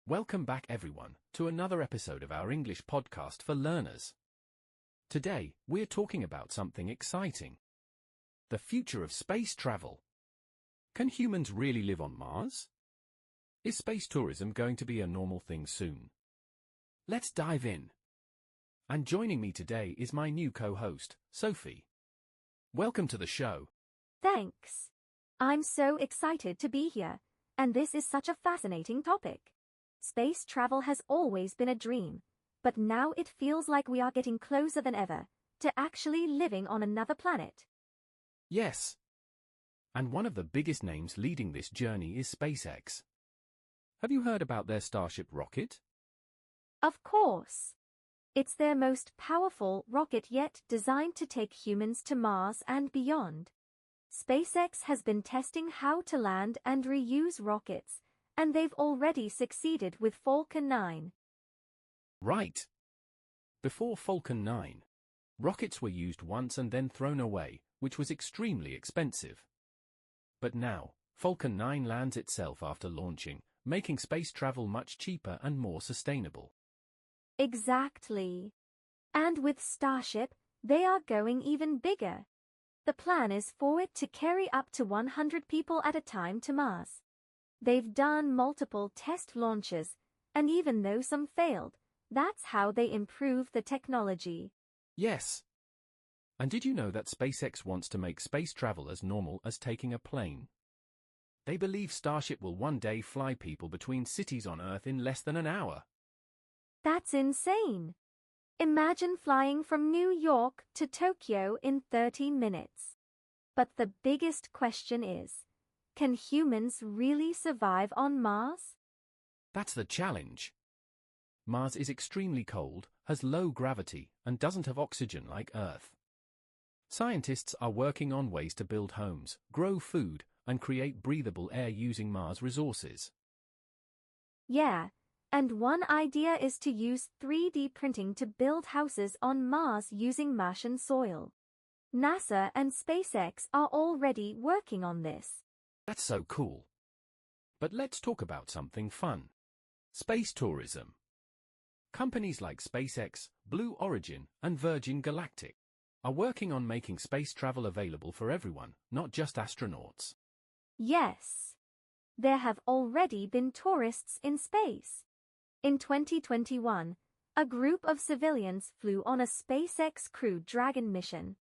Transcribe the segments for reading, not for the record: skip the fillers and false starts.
Welcome back everyone to another episode of our English podcast for learners. Today, we're talking about something exciting. The future of space travel. Can humans really live on Mars? Is space tourism going to be a normal thing soon? Let's dive in. And joining me today is my new co-host, Sophie. Welcome to the show. Thanks. I'm so excited to be here, and this is such a fascinating topic. Space travel has always been a dream, but now it feels like we are getting closer than ever to actually living on another planet. Yes. And one of the biggest names leading this journey is SpaceX. Have you heard about their Starship rocket? Of course. It's their most powerful rocket yet, designed to take humans to Mars and beyond. SpaceX has been testing how to land and reuse rockets, and they've already succeeded with Falcon 9. Right. Before Falcon 9, rockets were used once and then thrown away, which was extremely expensive. But now, Falcon 9 lands itself after launching, making space travel much cheaper and more sustainable. Exactly. And with Starship, they are going even bigger. The plan is for it to carry up to 100 people at a time to Mars. They've done multiple test launches, and even though some failed, that's how they improve the technology. Yes. And did you know that SpaceX wants to make space travel as normal as taking a plane? They believe Starship will one day fly people between cities on Earth in less than an hour. That's insane. Imagine flying from New York to Tokyo in 30 minutes. But the biggest question is, can humans really survive on Mars? That's the challenge. Mars is extremely cold, has low gravity, and doesn't have oxygen like Earth. Scientists are working on ways to build homes, grow food, and create breathable air using Mars resources. Yeah, and one idea is to use 3D printing to build houses on Mars using Martian soil. NASA and SpaceX are already working on this. That's so cool. But let's talk about something fun. Space tourism. Companies like SpaceX, Blue Origin, and Virgin Galactic are working on making space travel available for everyone, not just astronauts. Yes. There have already been tourists in space. In 2021, a group of civilians flew on a SpaceX Crew Dragon mission.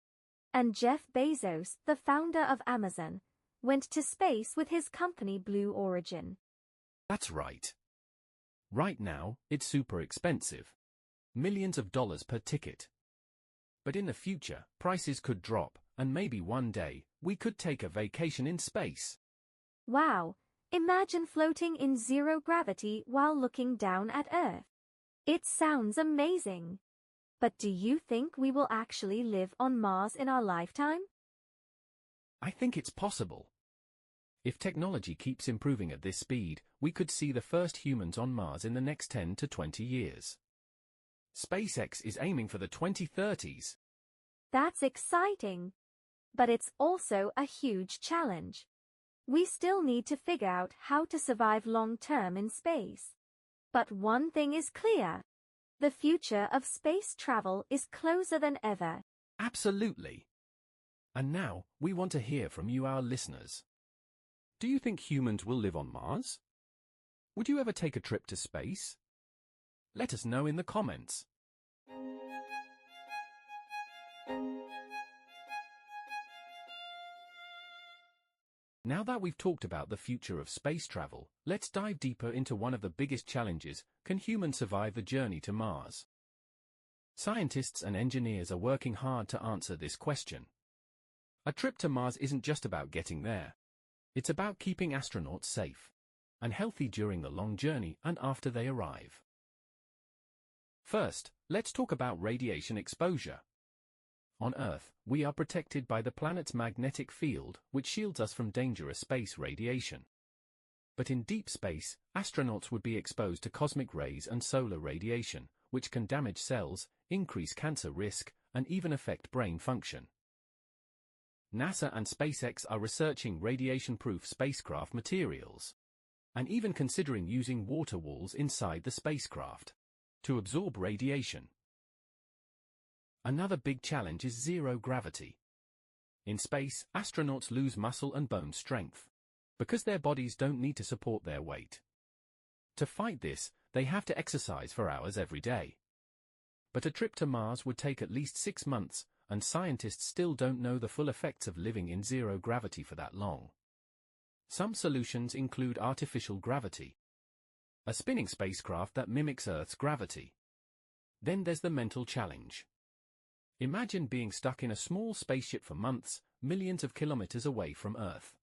And Jeff Bezos, the founder of Amazon, went to space with his company Blue Origin. That's right. Right now, it's super expensive. Millions of dollars per ticket. But in the future, prices could drop, and maybe one day, we could take a vacation in space. Wow, imagine floating in zero gravity while looking down at Earth. It sounds amazing. But do you think we will actually live on Mars in our lifetime? I think it's possible. If technology keeps improving at this speed, we could see the first humans on Mars in the next 10 to 20 years. SpaceX is aiming for the 2030s. That's exciting. But it's also a huge challenge. We still need to figure out how to survive long-term in space. But one thing is clear. The future of space travel is closer than ever. Absolutely. And now, we want to hear from you, our listeners. Do you think humans will live on Mars? Would you ever take a trip to space? Let us know in the comments. Now that we've talked about the future of space travel, let's dive deeper into one of the biggest challenges: can humans survive the journey to Mars? Scientists and engineers are working hard to answer this question. A trip to Mars isn't just about getting there. It's about keeping astronauts safe and healthy during the long journey and after they arrive. First, let's talk about radiation exposure. On Earth, we are protected by the planet's magnetic field, which shields us from dangerous space radiation. But in deep space, astronauts would be exposed to cosmic rays and solar radiation, which can damage cells, increase cancer risk, and even affect brain function. NASA and SpaceX are researching radiation-proof spacecraft materials. and even considering using water walls inside the spacecraft to absorb radiation. Another big challenge is zero gravity. In space, astronauts lose muscle and bone strength because their bodies don't need to support their weight. To fight this, they have to exercise for hours every day. But a trip to Mars would take at least 6 months, and scientists still don't know the full effects of living in zero gravity for that long. Some solutions include artificial gravity, a spinning spacecraft that mimics Earth's gravity. Then there's the mental challenge. Imagine being stuck in a small spaceship for months, millions of kilometers away from Earth.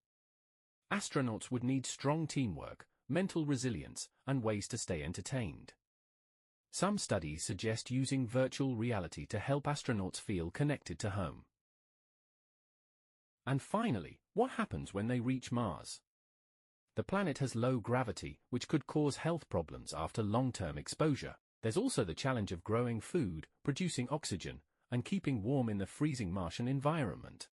Astronauts would need strong teamwork, mental resilience, and ways to stay entertained. Some studies suggest using virtual reality to help astronauts feel connected to home. And finally, what happens when they reach Mars? The planet has low gravity, which could cause health problems after long-term exposure. There's also the challenge of growing food, producing oxygen, and keeping warm in the freezing Martian environment.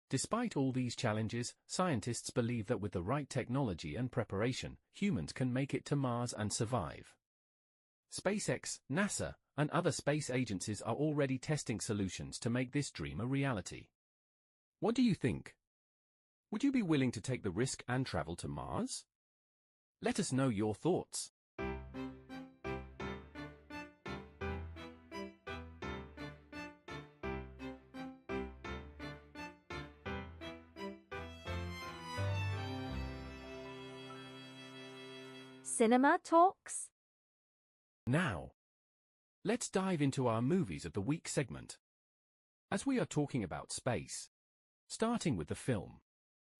Despite all these challenges, scientists believe that with the right technology and preparation, humans can make it to Mars and survive. SpaceX, NASA, and other space agencies are already testing solutions to make this dream a reality. What do you think? Would you be willing to take the risk and travel to Mars? Let us know your thoughts. Cinema Talks. Now, let's dive into our Movies of the Week segment. As we are talking about space, starting with the film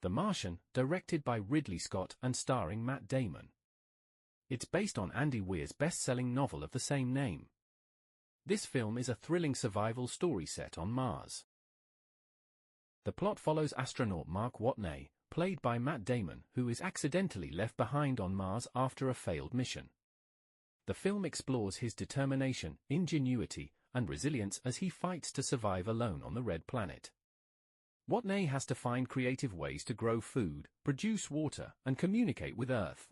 The Martian, directed by Ridley Scott and starring Matt Damon. It's based on Andy Weir's best-selling novel of the same name. This film is a thrilling survival story set on Mars. The plot follows astronaut Mark Watney, played by Matt Damon, who is accidentally left behind on Mars after a failed mission. The film explores his determination, ingenuity, and resilience as he fights to survive alone on the red planet. Watney has to find creative ways to grow food, produce water, and communicate with Earth.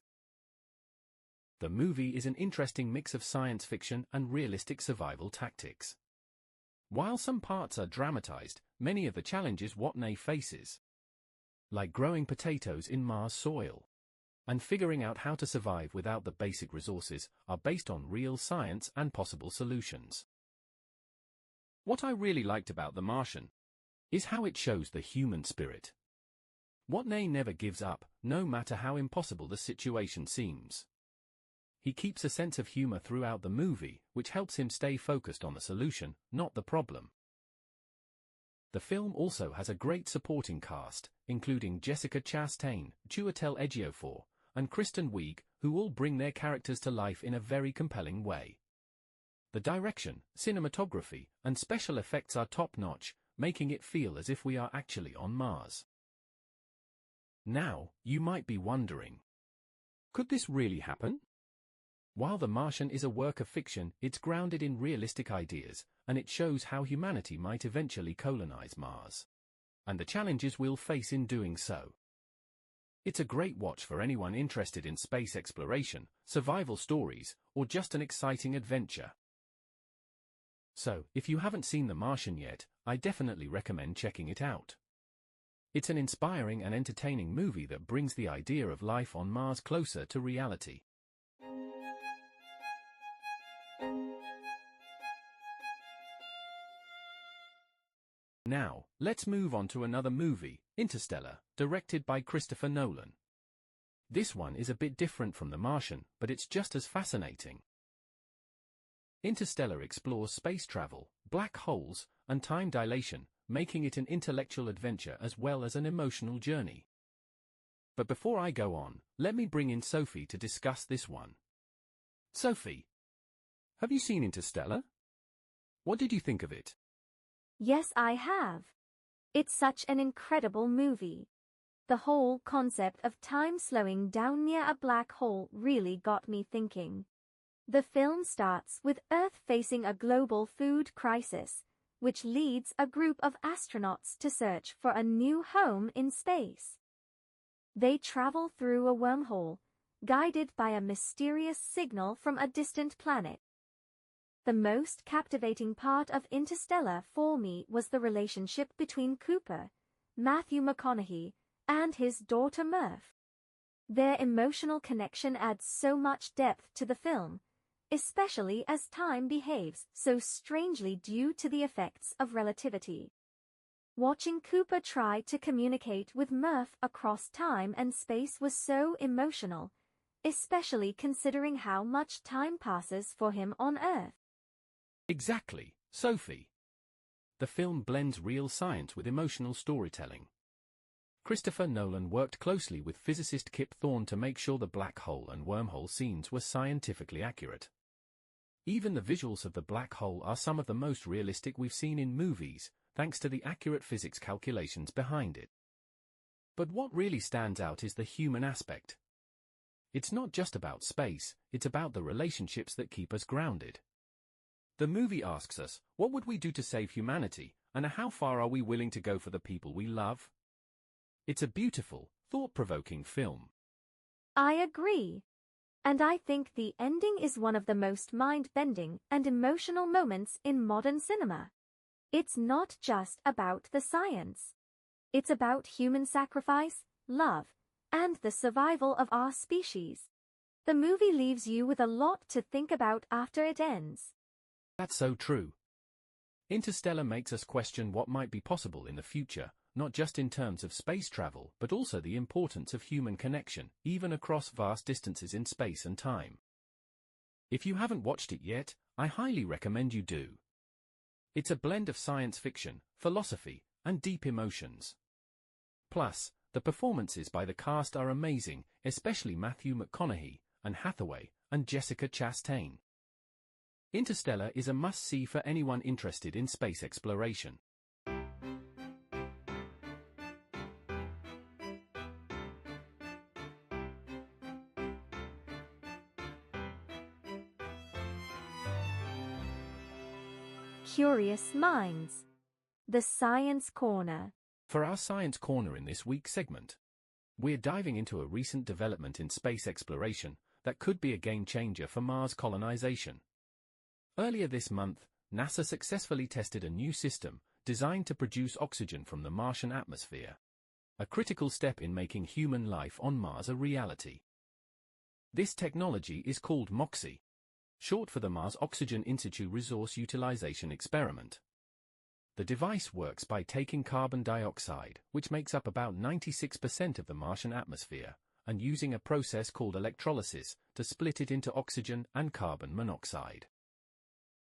The movie is an interesting mix of science fiction and realistic survival tactics. While some parts are dramatized, many of the challenges Watney faces, like growing potatoes in Mars soil and figuring out how to survive without the basic resources, are based on real science and possible solutions. What I really liked about The Martian is how it shows the human spirit. Watney never gives up, no matter how impossible the situation seems. He keeps a sense of humor throughout the movie, which helps him stay focused on the solution, not the problem. The film also has a great supporting cast, including Jessica Chastain, Chiwetel Ejiofor, and Kristen Wiig, who all bring their characters to life in a very compelling way. The direction, cinematography, and special effects are top-notch, making it feel as if we are actually on Mars. Now, you might be wondering, could this really happen? While The Martian is a work of fiction, it's grounded in realistic ideas, and it shows how humanity might eventually colonize Mars, and the challenges we'll face in doing so. It's a great watch for anyone interested in space exploration, survival stories, or just an exciting adventure. So, if you haven't seen The Martian yet, I definitely recommend checking it out. It's an inspiring and entertaining movie that brings the idea of life on Mars closer to reality. Now, let's move on to another movie, Interstellar, directed by Christopher Nolan. This one is a bit different from The Martian, but it's just as fascinating. Interstellar explores space travel, black holes, and time dilation, making it an intellectual adventure as well as an emotional journey. But before I go on, let me bring in Sophie to discuss this one. Sophie, have you seen Interstellar? What did you think of it? Yes, I have. It's such an incredible movie. The whole concept of time slowing down near a black hole really got me thinking. The film starts with Earth facing a global food crisis, which leads a group of astronauts to search for a new home in space. They travel through a wormhole, guided by a mysterious signal from a distant planet. The most captivating part of Interstellar for me was the relationship between Cooper, Matthew McConaughey, and his daughter Murph. Their emotional connection adds so much depth to the film, especially as time behaves so strangely due to the effects of relativity. Watching Cooper try to communicate with Murph across time and space was so emotional, especially considering how much time passes for him on Earth. Exactly, Sophie. The film blends real science with emotional storytelling. Christopher Nolan worked closely with physicist Kip Thorne to make sure the black hole and wormhole scenes were scientifically accurate. Even the visuals of the black hole are some of the most realistic we've seen in movies, thanks to the accurate physics calculations behind it. But what really stands out is the human aspect. It's not just about space, it's about the relationships that keep us grounded. The movie asks us, what would we do to save humanity, and how far are we willing to go for the people we love? It's a beautiful, thought-provoking film. I agree. And I think the ending is one of the most mind-bending and emotional moments in modern cinema. It's not just about the science. It's about human sacrifice, love, and the survival of our species. The movie leaves you with a lot to think about after it ends. That's so true. Interstellar makes us question what might be possible in the future, not just in terms of space travel, but also the importance of human connection, even across vast distances in space and time. If you haven't watched it yet, I highly recommend you do. It's a blend of science fiction, philosophy, and deep emotions. Plus, the performances by the cast are amazing, especially Matthew McConaughey, Anne Hathaway, and Jessica Chastain. Interstellar is a must-see for anyone interested in space exploration. Curious Minds. The Science Corner. For our Science Corner in this week's segment, we're diving into a recent development in space exploration that could be a game-changer for Mars colonization. Earlier this month, NASA successfully tested a new system designed to produce oxygen from the Martian atmosphere, a critical step in making human life on Mars a reality. This technology is called MOXIE, short for the Mars Oxygen In Situ Resource Utilization Experiment. The device works by taking carbon dioxide, which makes up about 96% of the Martian atmosphere, and using a process called electrolysis to split it into oxygen and carbon monoxide.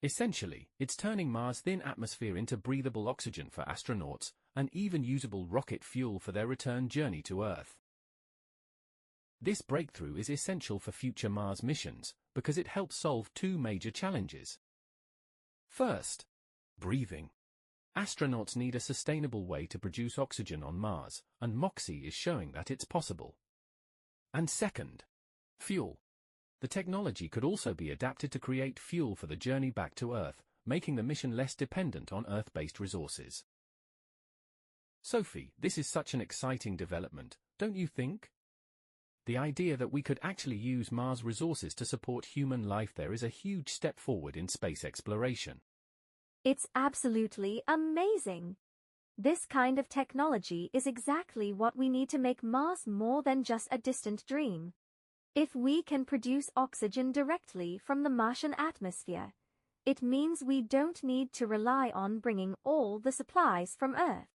Essentially, it's turning Mars' thin atmosphere into breathable oxygen for astronauts, and even usable rocket fuel for their return journey to Earth. This breakthrough is essential for future Mars missions, because it helps solve two major challenges. First, breathing. Astronauts need a sustainable way to produce oxygen on Mars, and MOXIE is showing that it's possible. And second, fuel. The technology could also be adapted to create fuel for the journey back to Earth, making the mission less dependent on Earth-based resources. Sophie, this is such an exciting development, don't you think? The idea that we could actually use Mars resources to support human life there is a huge step forward in space exploration. It's absolutely amazing. This kind of technology is exactly what we need to make Mars more than just a distant dream. If we can produce oxygen directly from the Martian atmosphere, it means we don't need to rely on bringing all the supplies from Earth.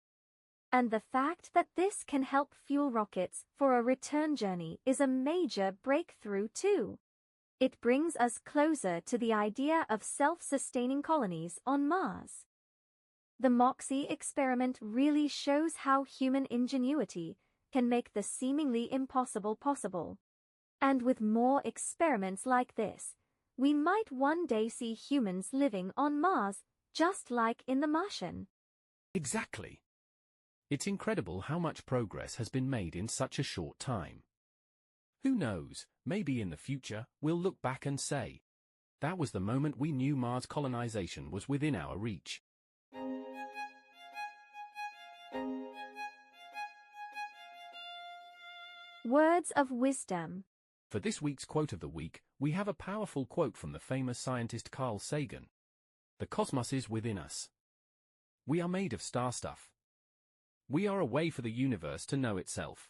And the fact that this can help fuel rockets for a return journey is a major breakthrough too. It brings us closer to the idea of self-sustaining colonies on Mars. The MOXIE experiment really shows how human ingenuity can make the seemingly impossible possible. And with more experiments like this, we might one day see humans living on Mars, just like in The Martian. Exactly. It's incredible how much progress has been made in such a short time. Who knows, maybe in the future, we'll look back and say, that was the moment we knew Mars colonization was within our reach. Words of wisdom. For this week's quote of the week, we have a powerful quote from the famous scientist Carl Sagan. The cosmos is within us. We are made of star stuff. We are a way for the universe to know itself.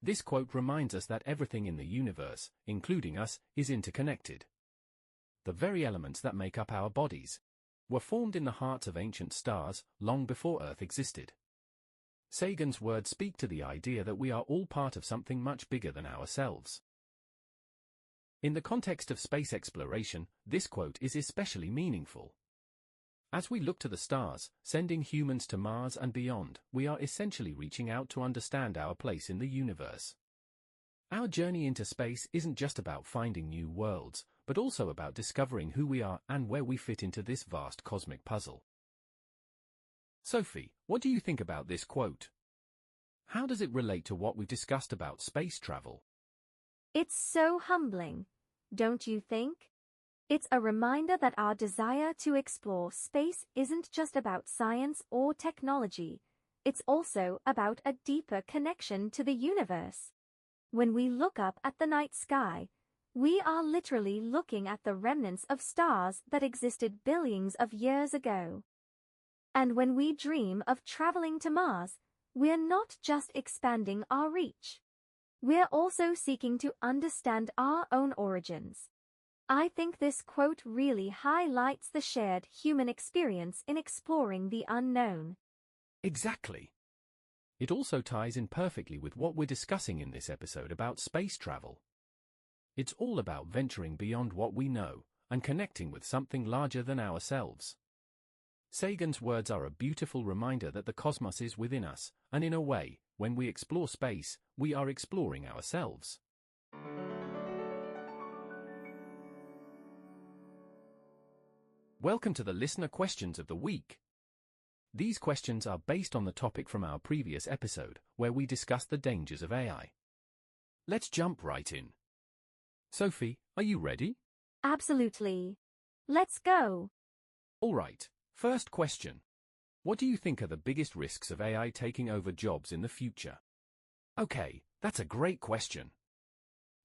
This quote reminds us that everything in the universe, including us, is interconnected. The very elements that make up our bodies were formed in the hearts of ancient stars, long before Earth existed. Sagan's words speak to the idea that we are all part of something much bigger than ourselves. In the context of space exploration, this quote is especially meaningful. As we look to the stars, sending humans to Mars and beyond, we are essentially reaching out to understand our place in the universe. Our journey into space isn't just about finding new worlds, but also about discovering who we are and where we fit into this vast cosmic puzzle. Sophie, what do you think about this quote? How does it relate to what we've discussed about space travel? It's so humbling, don't you think? It's a reminder that our desire to explore space isn't just about science or technology, it's also about a deeper connection to the universe. When we look up at the night sky, we are literally looking at the remnants of stars that existed billions of years ago. And when we dream of traveling to Mars, we're not just expanding our reach. We're also seeking to understand our own origins. I think this quote really highlights the shared human experience in exploring the unknown. Exactly. It also ties in perfectly with what we're discussing in this episode about space travel. It's all about venturing beyond what we know and connecting with something larger than ourselves. Sagan's words are a beautiful reminder that the cosmos is within us, and in a way, when we explore space, we are exploring ourselves. Welcome to the listener questions of the week. These questions are based on the topic from our previous episode, where we discussed the dangers of AI. Let's jump right in. Sophie, are you ready? Absolutely. Let's go. All right, first question. What do you think are the biggest risks of AI taking over jobs in the future? Okay, that's a great question.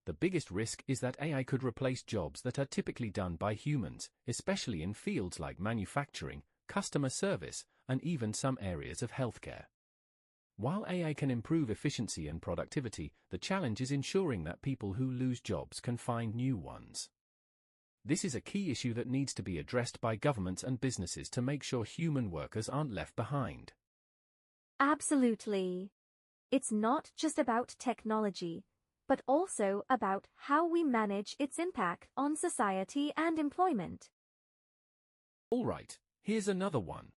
The biggest risk is that AI could replace jobs that are typically done by humans, especially in fields like manufacturing, customer service, and even some areas of healthcare. While AI can improve efficiency and productivity, the challenge is ensuring that people who lose jobs can find new ones. This is a key issue that needs to be addressed by governments and businesses to make sure human workers aren't left behind. Absolutely. It's not just about technology, but also about how we manage its impact on society and employment. All right, here's another one.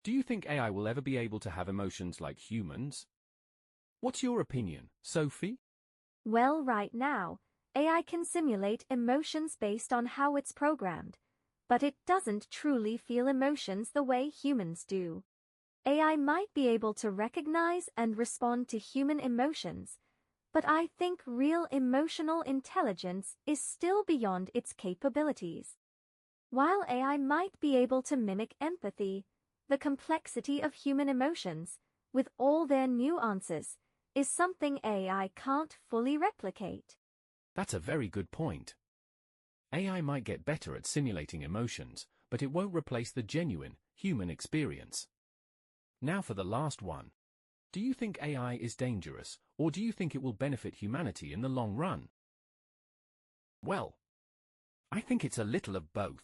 Do you think AI will ever be able to have emotions like humans? What's your opinion, Sophie? Well, right now, AI can simulate emotions based on how it's programmed, but it doesn't truly feel emotions the way humans do. AI might be able to recognize and respond to human emotions, but I think real emotional intelligence is still beyond its capabilities. While AI might be able to mimic empathy, the complexity of human emotions, with all their nuances, is something AI can't fully replicate. That's a very good point. AI might get better at simulating emotions, but it won't replace the genuine, human experience. Now for the last one. Do you think AI is dangerous, or do you think it will benefit humanity in the long run? Well, I think it's a little of both.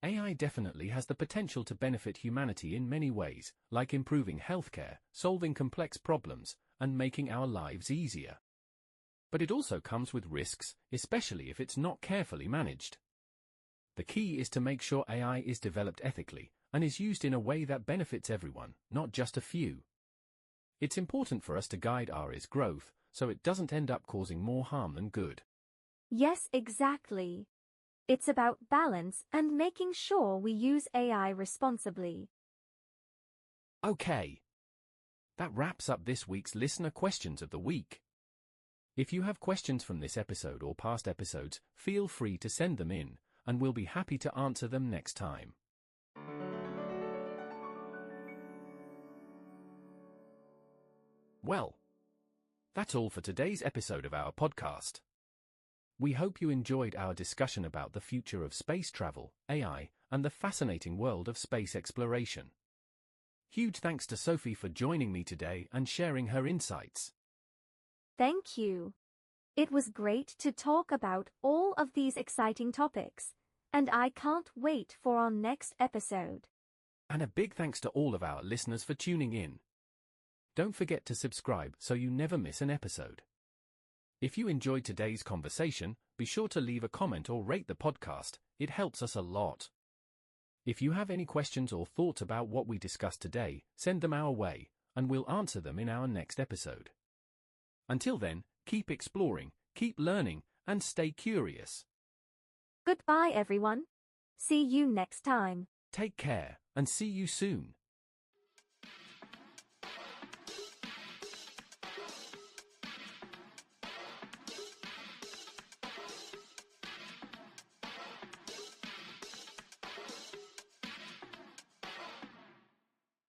AI definitely has the potential to benefit humanity in many ways, like improving healthcare, solving complex problems, and making our lives easier. But it also comes with risks, especially if it's not carefully managed. The key is to make sure AI is developed ethically, and is used in a way that benefits everyone, not just a few. It's important for us to guide AI's growth, so it doesn't end up causing more harm than good. Yes, exactly. It's about balance and making sure we use AI responsibly. Okay. That wraps up this week's listener questions of the week. If you have questions from this episode or past episodes, feel free to send them in, and we'll be happy to answer them next time. Well, That's all for today's episode of our podcast. We hope you enjoyed our discussion about the future of space travel, AI, and the fascinating world of space exploration. Huge thanks to Sophie for joining me today and sharing her insights. Thank you. It was great to talk about all of these exciting topics, and I can't wait for our next episode. And a big thanks to all of our listeners for tuning in. Don't forget to subscribe so you never miss an episode. If you enjoyed today's conversation, be sure to leave a comment or rate the podcast. It helps us a lot. If you have any questions or thoughts about what we discussed today, send them our way, and we'll answer them in our next episode. Until then, keep exploring, keep learning, and stay curious. Goodbye, everyone. See you next time. Take care, and see you soon.